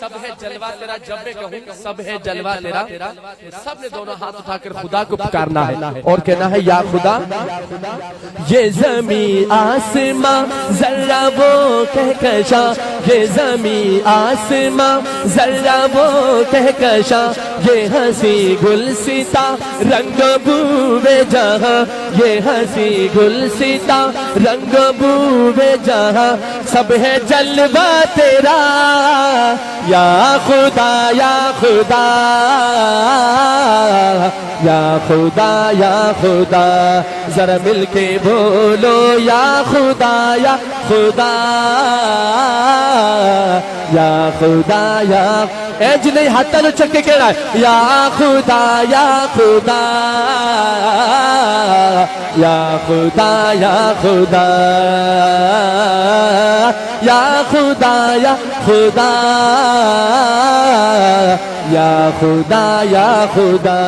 سب ہے جلوہ تیرا، جب میں کہوں سب ہے جلوہ تیرا، سب نے دونوں ہاتھ اٹھا کر خدا کو پکارنا ہے اور کہنا ہے یا خدا یہ زمین آسماں ذرہ وہ کہکشاں، یہ زمین آسماں ذرہ وہ کہکشاں، یہ ہنسی گلستہ رنگ بوئے جہاں، یہ ہنسی گلستہ رنگ بوئے جہاں، سب ہے جلوہ تیرا یا خدا یا خدا یا خدا یا خدا، ذرا مل کے بولو یا خدا یا خدا یا خدا یا اے جنہیں ہاتھ تلو چک کے کہنا ہے یا خدا یا خدا یا خدا یا خدا یا خدا یا خدا یا خدا یا خدا۔